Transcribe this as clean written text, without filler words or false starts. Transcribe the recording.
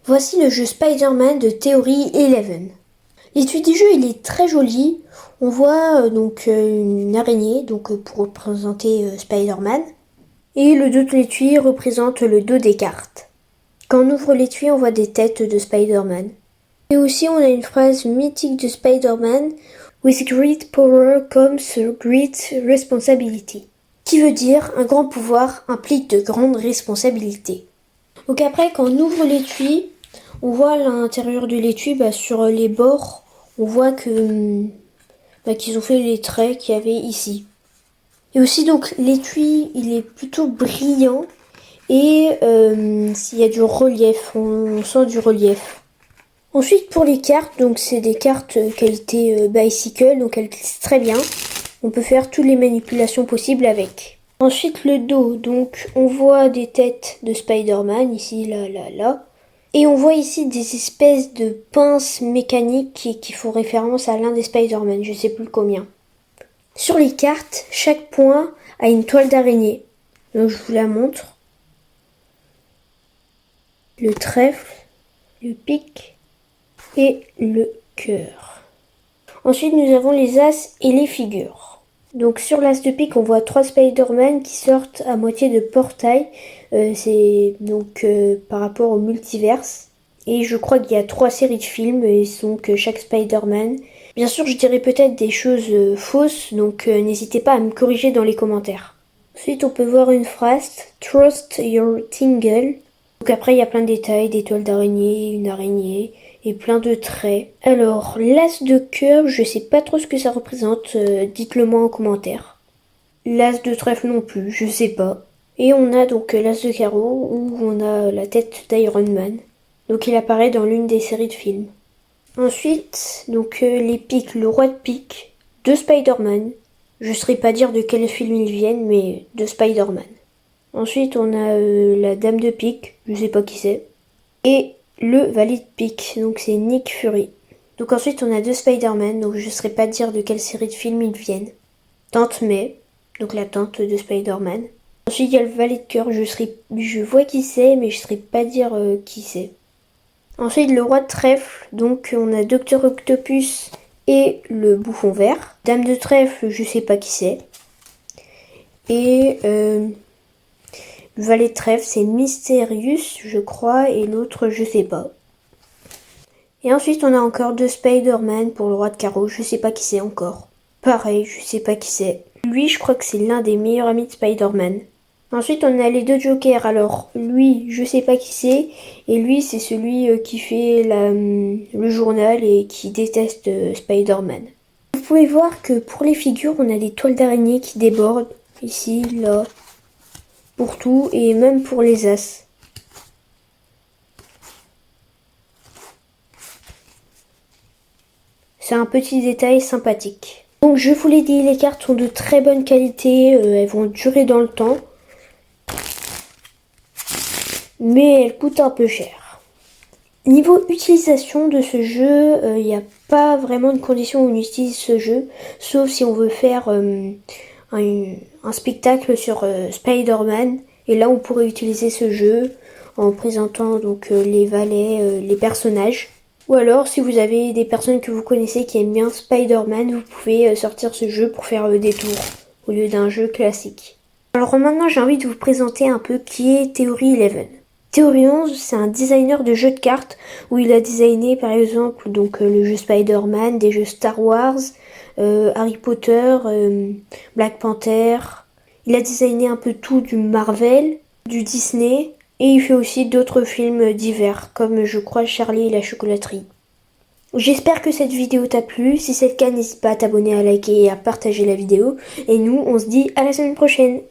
Voici le jeu Spider-Man de Theory 11. L'étui du jeu il est très joli. On voit une araignée pour représenter Spider-Man. Et le dos de l'étui représente le dos des cartes. Quand on ouvre l'étui, on voit des têtes de Spider-Man. Et aussi on a une phrase mythique de Spider-Man: With great power comes great responsibility. Qui veut dire un grand pouvoir implique de grandes responsabilités. Donc après, quand on ouvre l'étui, on voit à l'intérieur de l'étui, sur les bords, on voit que qu'ils ont fait les traits qu'il y avait ici. Et aussi donc l'étui, il est plutôt brillant et s'il y a du relief, on sent du relief. Ensuite pour les cartes, donc c'est des cartes qualité bicycle, donc elles glissent très bien. On peut faire toutes les manipulations possibles avec. Ensuite le dos, donc on voit des têtes de Spider-Man, ici, là, là, là. Et on voit ici des espèces de pinces mécaniques qui font référence à l'un des Spider-Man, je sais plus combien. Sur les cartes, chaque point a une toile d'araignée. Donc je vous la montre. Le trèfle, le pic et le cœur. Ensuite nous avons les as et les figures. Donc sur l'as de pique, on voit 3 Spider-Man qui sortent à moitié de portail. C'est donc par rapport au multiverse. Et je crois qu'il y a 3 séries de films, et donc chaque Spider-Man. Bien sûr, je dirais peut-être des choses fausses, donc n'hésitez pas à me corriger dans les commentaires. Ensuite, on peut voir une phrase: Trust your tingle. Donc après, il y a plein de détails, des toiles d'araignée, une araignée et plein de traits. Alors, l'as de cœur, je sais pas trop ce que ça représente, dites-le moi en commentaire. L'as de trèfle non plus, je sais pas. Et on a donc l'as de carreau où on a la tête d'Iron Man. Donc il apparaît dans l'une des séries de films. Ensuite, les pics, le roi de pique, de Spider-Man. Je ne saurais pas dire de quel film ils viennent, mais de Spider-Man. Ensuite, on a la dame de pique, je sais pas qui c'est. Et le valet de pique, donc c'est Nick Fury. Donc ensuite, on a 2 Spider-Man, donc je ne saurais pas dire de quelle série de films ils viennent. Tante May, donc la tante de Spider-Man. Ensuite, il y a le valet de cœur, je vois qui c'est, mais je ne saurais pas dire qui c'est. Ensuite, le roi de trèfle, donc on a Docteur Octopus et le bouffon vert. Dame de trèfle, je sais pas qui c'est. Et le valet de trèfle, c'est Mysterious, je crois, et l'autre, je sais pas. Et ensuite, on a encore 2 Spider-Man pour le roi de carreau, je sais pas qui c'est encore. Pareil, je sais pas qui c'est. Lui, je crois que c'est l'un des meilleurs amis de Spider-Man. Ensuite, on a les 2 Jokers. Alors, lui, je sais pas qui c'est. Et lui, c'est celui qui fait le journal et qui déteste Spider-Man. Vous pouvez voir que pour les figures, on a des toiles d'araignée qui débordent. Ici, là. Pour tout. Et même pour les as. C'est un petit détail sympathique. Donc, je vous l'ai dit, les cartes sont de très bonne qualité. Elles vont durer dans le temps. Mais elle coûte un peu cher. Niveau utilisation de ce jeu, il n'y a pas vraiment de conditions où on utilise ce jeu, sauf si on veut faire un spectacle sur Spider-Man, et là on pourrait utiliser ce jeu en présentant les valets, les personnages. Ou alors si vous avez des personnes que vous connaissez qui aiment bien Spider-Man, vous pouvez sortir ce jeu pour faire des tours, au lieu d'un jeu classique. Alors maintenant j'ai envie de vous présenter un peu qui est Theory 11. Theory 11, c'est un designer de jeux de cartes où il a designé par exemple le jeu Spider-Man, des jeux Star Wars, Harry Potter, Black Panther. Il a designé un peu tout du Marvel, du Disney et il fait aussi d'autres films divers comme je crois Charlie et la chocolaterie. J'espère que cette vidéo t'a plu. Si c'est le cas, n'hésite pas à t'abonner, à liker et à partager la vidéo. Et nous, on se dit à la semaine prochaine.